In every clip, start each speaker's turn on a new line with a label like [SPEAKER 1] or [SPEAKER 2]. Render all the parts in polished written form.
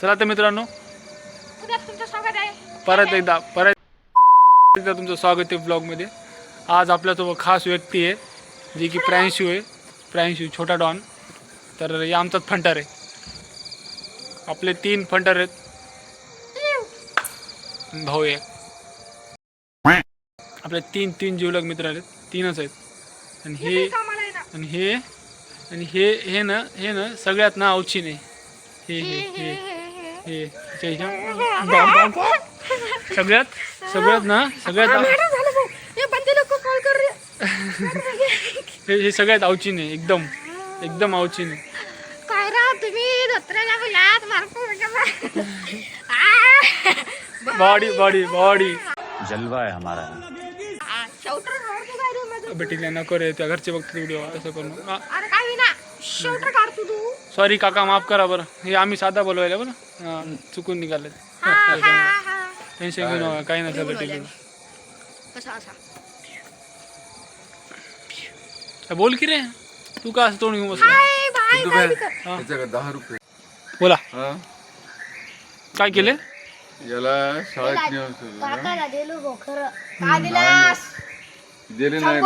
[SPEAKER 1] चला तर मित्रांनो परत एकदा तुमचं स्वागत आहे ब्लॉगमध्ये. आज आपल्यासोबत खास व्यक्ती आहे जी की प्रांशू आहे. प्रांशू छोटा डॉन. तर या आमचाच फंटर आहे. आपले 3 फंटर आहेत. भाऊ आहे आपले 3 जीवलग मित्र आहेत. 3च आहेत. आणि हे ना सगळ्यात ना अवची नाही. हे सगळ्यात हे सगळ्यात अवची नाही. एकदम अवची नाही. बॉडी
[SPEAKER 2] जलवा है हमारा.
[SPEAKER 1] बेटीला नको रे, त्या घरचे बघतात व्हिडिओ. असं करू सॉरी काका, माफ करा बरं. हे आम्ही साधा बोलवायला बरं, चुकून निघाले. टेन्शन घेऊ नका, काही नसलं बेटीला. बोल की रे, तू का असं तोंड घेऊन बसला?
[SPEAKER 3] 10 रुपये
[SPEAKER 1] बोला. काय केले?
[SPEAKER 3] याला शाळेत नेऊन दिले नाही.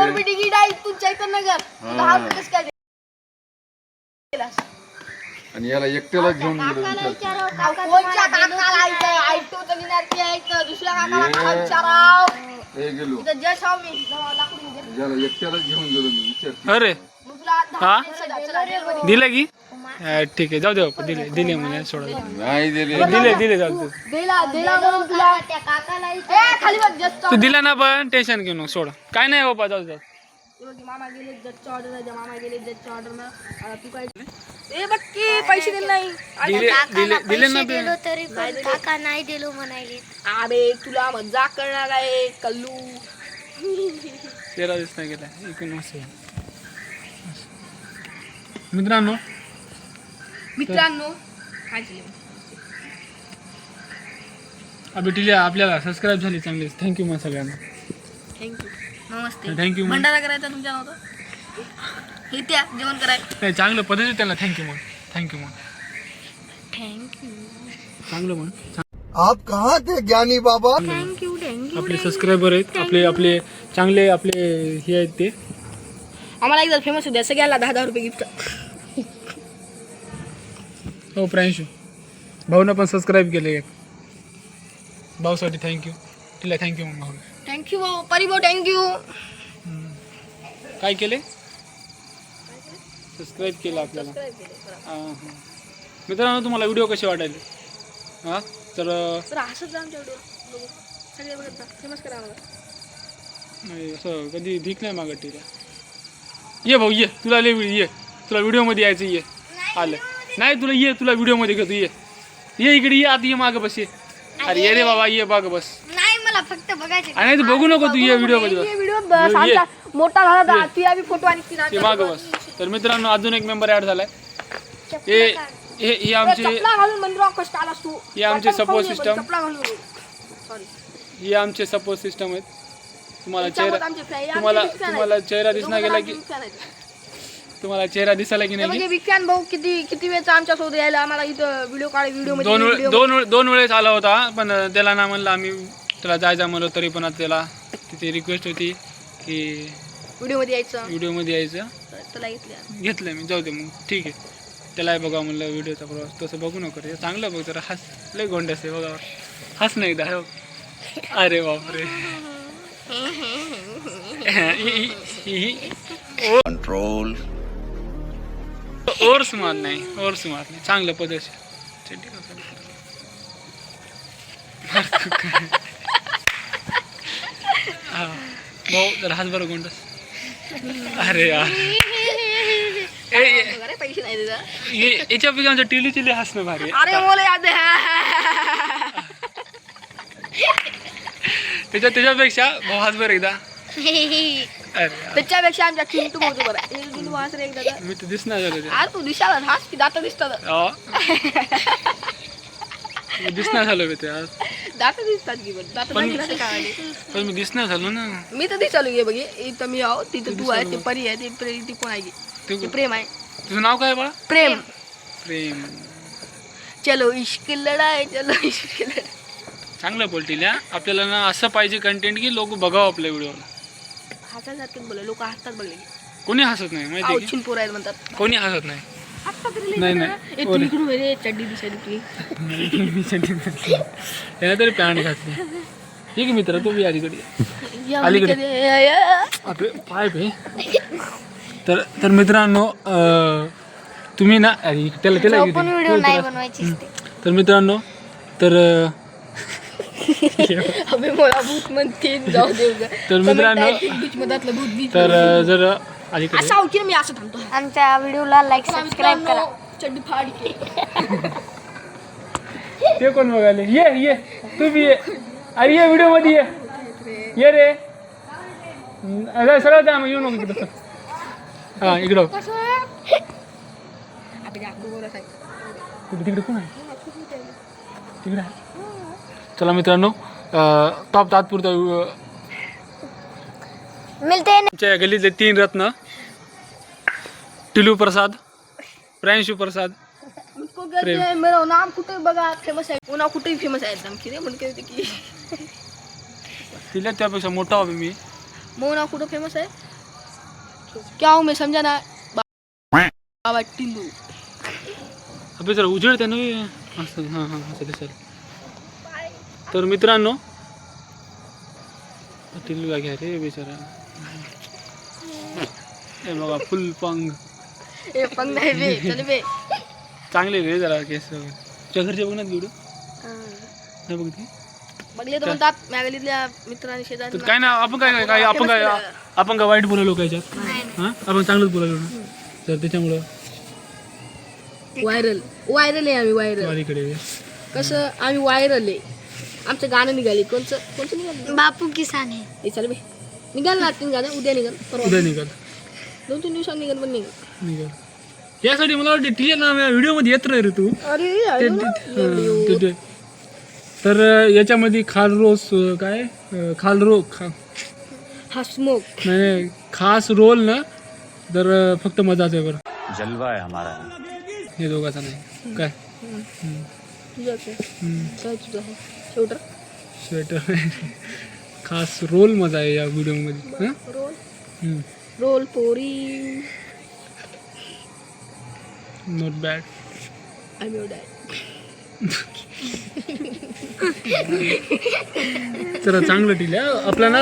[SPEAKER 3] आणि याला एकट्याला घेऊन गेलो. याला एकट्याला घेऊन गेलो मी.
[SPEAKER 1] अरे हा दिलं की ठीक आहे, जाऊ दे बाप्पा. दिले म्हणे सोडा.
[SPEAKER 3] नाही दिले.
[SPEAKER 1] जाऊ तू दिला ना, पण टेन्शन घेऊ नको, सोडा. काय नाही बाप्पा, जाऊ जाऊ.
[SPEAKER 4] मामा गेले जजच्या ऑर्डर ना तू काय पैसे दिले नाही.
[SPEAKER 1] दिले ना
[SPEAKER 5] तरी पण काका नाही दिलो म्हणाले.
[SPEAKER 4] अरे तुला मजाक करणार आहे कल्लू.
[SPEAKER 1] तेरा दिवस नाही गेला. इकडून असं मित्रांनो
[SPEAKER 4] काय केले
[SPEAKER 1] बेटीला आपल्याला सबस्क्राईब झाली चांगली. थँक्यू मग सगळ्यांना.
[SPEAKER 4] थँक्यू. नमस्ते.
[SPEAKER 1] थँक्यू.
[SPEAKER 4] भंडारा करायचा तुमच्या नव्हतं. हे त्या जेवण करायचं
[SPEAKER 1] नाही, चांगलं पद्धती त्यांना. थँक्यू मग. चांगलं मग.
[SPEAKER 6] आप कहाँ थे ज्ञानी बाबा?
[SPEAKER 4] थँक्यू.
[SPEAKER 1] आपले सबस्क्रायबर आहेत, आपले चांगले आपले हे आहेत ते.
[SPEAKER 4] आम्हाला एकदा फेमस होत्या सगळ्याला 10,000 रुपये गिफ्ट.
[SPEAKER 1] हो प्रांशू भाऊनं पण सबस्क्राईब केले. एक भाऊसाठी थँक्यू. तिला थँक्यू मग भाऊ.
[SPEAKER 4] थँक्यू भाऊ. परिभाऊ थँक्यू.
[SPEAKER 1] काय केले? सबस्क्राईब केलं आपल्याला. मित्रांनो तुम्हाला व्हिडिओ कसे वाटायले? तर
[SPEAKER 4] हसत जा आमच्या व्हिडिओ सगळे बघत जा. फेमस करा आम्हाला.
[SPEAKER 1] नाही असं कधी भीक नाही मागत. ठीक आहे, ये भाऊ ये. तुला व्हिडिओमध्ये यायचं. ये आलं नाही तुला. तुला व्हिडिओमध्ये घेतो. ये इकडे ये. आता ये मागं बस. ये. अरे ये रे बाबा, ये बाग बस.
[SPEAKER 5] नाही मला फक्त बघायचे.
[SPEAKER 1] आणि तू बघू नको. तू ये व्हिडिओमध्ये बस.
[SPEAKER 4] व्हिडिओ मोठा झाला तिला बी फोटो आणि
[SPEAKER 1] ते मागं बस. तर मित्रांनो अजून एक मेंबर ऍड झालाय. हे आमचे सपोर्ट सिस्टम आहेत. तुम्हाला चेहरा दिसला गेला की तुम्हाला चेहरा दिसायला की नाही?
[SPEAKER 4] बिग फॅन भाऊ किती वेळचा आमच्या शोध यायला आम्हाला इथं व्हिडिओ
[SPEAKER 1] दोन वेळेस आला होता. पण त्याला ना म्हणलं आम्ही त्याला जायचं म्हणलो, तरी पण त्याला तिथे रिक्वेस्ट होती की व्हिडिओमध्ये यायचं.
[SPEAKER 4] त्याला
[SPEAKER 1] घेतलं मी. जाऊ दे मग ठीक आहे. त्याला बघा म्हणलं व्हिडिओचा प्रवास. तसं बघू नको रे, चांगलं बघ जरा. हस लय गोंड असते बघा. हस नाही एकदा. हो अरे बापरे.
[SPEAKER 2] कंट्रोल.
[SPEAKER 1] और स्मार्ट नाही. चांगलं पद्धतशीर. भाऊ जरा हस बरं गोंडस. अरे यार
[SPEAKER 4] पैसे नाही देत.
[SPEAKER 1] याच्यापैकी आमच्या टिली हसणं भारी.
[SPEAKER 4] अरे बोले याद
[SPEAKER 1] त्याच्यापेक्षा भाऊ हस बरं एकदा.
[SPEAKER 4] त्याच्यापेक्षा आमच्या चिंटू बोलतो बरं. हस रे एकदा.
[SPEAKER 1] मी तर दिसणार झालं.
[SPEAKER 4] अरे तू दिसायला हस की दात दिसतात.
[SPEAKER 1] दिसणार झालं ते आज.
[SPEAKER 4] दात दिसतात की दात
[SPEAKER 1] पण मी दिसणार झालो ना.
[SPEAKER 4] मी तर दिसालो गे बघे. इथं मी आहो, तिथं तू आहे, ते परी आहे, ती कोण आहे? प्रेम आहे.
[SPEAKER 1] तुझं नाव काय बाळा?
[SPEAKER 4] प्रेम. चलो इश्क लढाई चलो इश्क लढाई.
[SPEAKER 1] चांगलं बोलतील या. आपल्याला ना असं पाहिजे कंटेंट की लोक बघावं आपल्या व्हिडिओला.
[SPEAKER 4] हसायसारखं बोला, लोक हसतात बघले.
[SPEAKER 1] कोणी हसत नाही माहिती आहे की?
[SPEAKER 4] आवचिन पोर आहेत म्हणतात.
[SPEAKER 1] कोणी हसत नाही.
[SPEAKER 4] हसतात रे
[SPEAKER 1] नाही,
[SPEAKER 4] लेकरं.
[SPEAKER 1] नाही.
[SPEAKER 4] ए, तू इकडून ये रे, चड्डी दिसायली तुझी.
[SPEAKER 1] त्याला तरी पॅन्ट घातली. ठीक आहे मित्र, तू बी अलीकडे ये.
[SPEAKER 4] या
[SPEAKER 1] अलीकडे.
[SPEAKER 4] मुलीकडे, या.
[SPEAKER 1] आपले पाय पे. तर मित्रांनो तुम्ही ना अरे त्याला
[SPEAKER 5] पण व्हिडिओ नाही बनवायची असते.
[SPEAKER 1] तर मित्रांनो तर
[SPEAKER 4] अबे मला भूत म्हणते, जाऊ दे उगा.
[SPEAKER 1] तर मित्रांनो
[SPEAKER 4] बीच मधातलं भूत बीच.
[SPEAKER 1] तर जर अलीकडे
[SPEAKER 4] असं आवची मी असं थांबतो.
[SPEAKER 5] आमच्या व्हिडिओला लाईक सबस्क्राईब करा.
[SPEAKER 4] चड्डी फाड के.
[SPEAKER 1] ते कोण बघायला ये तू बी ये. अरे ये व्हिडिओ मध्ये ये रे. अरे सरळ जा, मग येऊ नको तिकडं. हा इकडं तिकडे कोण आहे तिकडे आहे. चला मित्रांनो तात्पुरता
[SPEAKER 5] मिळते
[SPEAKER 1] आमच्या गल्लीतले 3 रत्न टिलू प्रसाद, प्रियांशु प्रसाद.
[SPEAKER 4] मुझको कहते हैं मेरा नाम कुठे बघा फेमस आहे. वो नाव कुठेही फेमस आहे एकदम. किती म्हणते होते की
[SPEAKER 1] तिला त्यापेक्षा मोठा हवा मी.
[SPEAKER 4] मो नाव कुठं फेमस आहे. क्या हूँ मैं समझा ना. बाबा टिल्लू.
[SPEAKER 1] अभि जरा उजेड त्यानं असं. हां हां असं दिसेल. तर मित्रांनो टिल्लूला घ्या रे बिचारा. हे बघा फुल पंग.
[SPEAKER 4] ए पंग नाही बे, चल बे.
[SPEAKER 1] चांगले रे जरा केस. तुझ्या घरचे बघ ना व्हिडिओ नाही बघती.
[SPEAKER 4] बघले तर म्हणतात मॅगलीतल्या मित्रांनी
[SPEAKER 1] तर
[SPEAKER 4] शेजारी.
[SPEAKER 1] काय ना आपण काय वाईट बोलायलो का याच्यात. हां आपण चांगलंच बोलायलो ना. तर त्याच्यामुळं
[SPEAKER 4] व्हायरल आहे आम्ही. व्हायरल
[SPEAKER 1] माझ्याकडे
[SPEAKER 4] कसं आम्ही व्हायरल आहे. आमचं गाणं निघाले. कोणचं निघालं.
[SPEAKER 5] बापू किसान आहे.
[SPEAKER 4] हे चल बे. निघाल ना 3 गाणं. उद्या निघाल, परवा
[SPEAKER 1] उद्या निघाल
[SPEAKER 4] 2-3 दिवसांनी निघाल. पण निघाल.
[SPEAKER 1] यासाठी मला वाटतं टीचर ना व्हिडिओ मध्ये येत रे तू.
[SPEAKER 4] अरे
[SPEAKER 1] तर याच्यामध्ये खालरोस काय
[SPEAKER 4] हा स्मोक
[SPEAKER 1] नाही खास रोल ना. तर फक्त मजाच आहे बरं.
[SPEAKER 2] जलवा है हमारा.
[SPEAKER 1] हे दोघांचा नाही काय.
[SPEAKER 4] तुझं काय तुझं आहे शेवटर
[SPEAKER 1] स्वेटर. खास रोल मजा आहे या व्हिडिओ मध्ये.
[SPEAKER 4] रोल पोरी.
[SPEAKER 1] Not bad.
[SPEAKER 4] I know dad.
[SPEAKER 1] जरा चांगलं टिल्या आपला ना.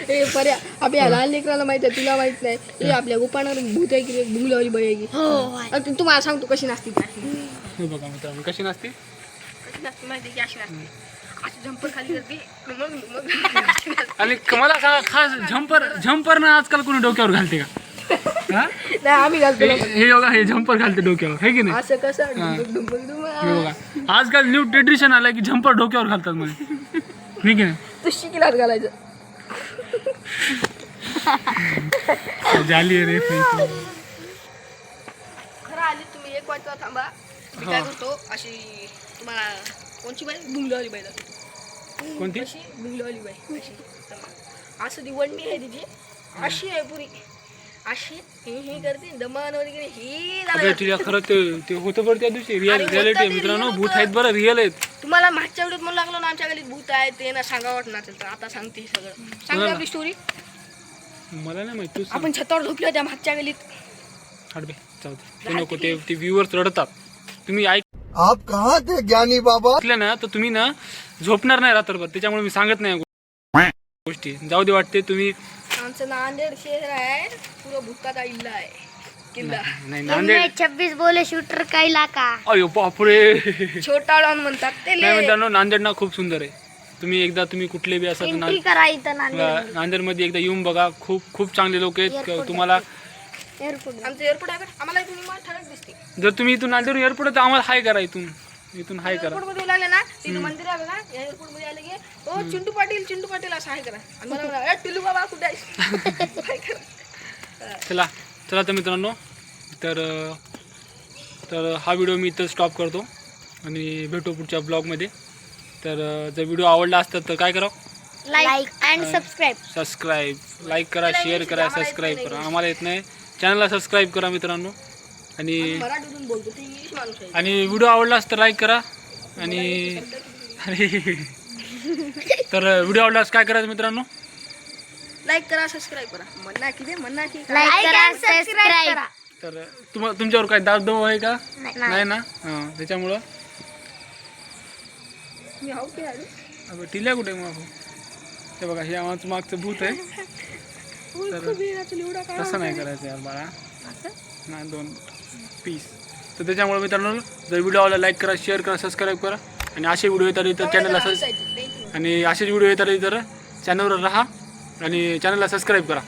[SPEAKER 4] हे पर्या आपल्या लहान लेकराला माहित आहे, तुला माहित नाही. हे आपल्या गोपाणार भूत आहे की बुंगलावली बाई आहे की. अरे तुम्हाला सांगतो कशी नाचती.
[SPEAKER 1] हे बघा मित्रांनो कशी नसते.
[SPEAKER 4] कशी नाचते माहिती आहे की अशी नाचते. अशी झंपर खाली करते. मग
[SPEAKER 1] आणि मला सांगा खास झंपर ना आजकाल कोणी डोक्यावर घालते का. हा
[SPEAKER 4] नाही आम्ही घालतो.
[SPEAKER 1] हे बघा हे झंपर घालते डोक्यावर आहे की नाही.
[SPEAKER 4] असं कसं डुंबक
[SPEAKER 1] हे बघा आजकाल न्यू ट्रेडिशन आलंय की झंपर डोक्यावर घालतात म्हणे. ठीक आहे
[SPEAKER 4] तू शिकलात घालायचं.
[SPEAKER 1] झाली रे.
[SPEAKER 4] खरं आली तुम्ही 1 वाजता थांबा. मी काय करतो अशी तुम्हाला कोणची बाई बुंगलावली बाई दाखवतो.
[SPEAKER 1] कोणती
[SPEAKER 4] अशी बुंगलावली बाई अशी. असं ती वंडी आहे तिची. अशी आहे पुरी. अशी हे करते दमन वगैरे ही
[SPEAKER 1] अबे तुला खरं ते होतं बरं त्या दिवशी. रियालिटी मित्रांनो भूत आहेत बरं. रिअल आहेत.
[SPEAKER 4] तुम्हाला मागच्या वेळेत म्हणून लागलो ना आमच्या गलीत भूत आहे ते ना सांगा वाटणार. तर आता सांगते सगळं. सांगते आपली स्टोरी.
[SPEAKER 1] मला नाही माहित. तू
[SPEAKER 4] आपण छतावर झोपलो होत्या मागच्या गलीत.
[SPEAKER 1] हडबे जाऊ दे. ते नको ते व्ह्यूअर्स रडतात. तुम्ही
[SPEAKER 6] आप कहाँ थे ज्ञानी बाबा?
[SPEAKER 1] ऐकलं ना तर तुम्ही ना झोपणार नाही रात्रभर. त्याच्यामुळे मी सांगत नाही गोष्टी. जाऊ दे वाटते तुम्ही.
[SPEAKER 4] आमचं नांदेड शहर आहे पुरं भूताचा इल्ला आहे. किल्ला
[SPEAKER 1] नाही नांदेड
[SPEAKER 5] 26 बोले शूटर का इलाका.
[SPEAKER 1] अयो बापरे.
[SPEAKER 4] छोटा डॉन म्हणतात ते.
[SPEAKER 1] नाही मित्रांनो नांदेड ना खूप सुंदर आहे. तुम्ही कुठले बी असं
[SPEAKER 5] एंट्री करा इथं नांदेड.
[SPEAKER 1] नांदेडमध्ये एकदा येऊन बघा. खूप चांगले लोक आहेत. तुम्हाला
[SPEAKER 5] एअरपोर्ट.
[SPEAKER 4] आमचं एअरपोर्ट आहे बरं. आम्हाला इथून विमान ठळक दिसते.
[SPEAKER 1] जर तुम्ही इथून नांदेड एअरपोर्ट तर आम्हाला हाय करा. इथून हाय करा.
[SPEAKER 4] एअरपोर्ट मध्ये लागले ना तिथं मंदिर आहे बघा. एअरपोर्ट मध्ये आले की ओ चिंटू पाटील असं हाय करा. आणि मला म्हणा, ए टिल्लू बाबा कुठे आहेस. हाय करा.
[SPEAKER 1] चला तर मित्रांनो तर हा व्हिडिओ मी इथं स्टॉप करतो आणि भेटू पुढच्या ब्लॉगमध्ये. तर जर व्हिडिओ आवडला असता तर काय करावं.
[SPEAKER 5] लाईक अँड सबस्क्राईब
[SPEAKER 1] लाईक करा, शेअर करा, सबस्क्राईब करा. आम्हाला येत नाही, चॅनलला सबस्क्राईब करा मित्रांनो. आणि
[SPEAKER 4] मराठीतून बोलतो ते इंग्लिश माणूस आहे.
[SPEAKER 1] आणि व्हिडिओ आवडलास तर लाईक करा. आणि तर व्हिडिओ आवडलास काय करायचं मित्रांनो?
[SPEAKER 4] लाईक करा, सबस्क्राईब करा. म्हणा की
[SPEAKER 5] लाईक करा सबस्क्राईब करा.
[SPEAKER 1] तर तुमच्यावर काय दाब आहे का? नाही ना. हां, त्याच्यामुळं
[SPEAKER 4] मी हाऊ की आलो.
[SPEAKER 1] अगं टिल्या कुठे मग? ते बघा, हे आमचं मागचं भूत आहे. तसं नाही करायचं यार बाळा. नाही, 2 पीस. तर त्याच्यामुळे मित्रांनो, जर व्हिडिओ आवडला लाईक करा, शेअर करा, सबस्क्राईब करा. आणि असे व्हिडिओ येतात तर चॅनलला आणि असेच व्हिडिओ येतात तर चॅनलवर राहा आणि चॅनलला सबस्क्राईब करा.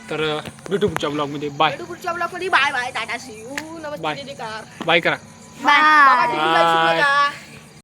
[SPEAKER 1] तर भेटू पुढच्या ब्लॉगमध्ये. बाय
[SPEAKER 4] पुढच्या ब्लॉगमध्ये. Bye bye, tata see you,
[SPEAKER 1] bye.
[SPEAKER 4] नमस्ते.
[SPEAKER 1] बाय करा.
[SPEAKER 5] बाय.
[SPEAKER 4] बाय.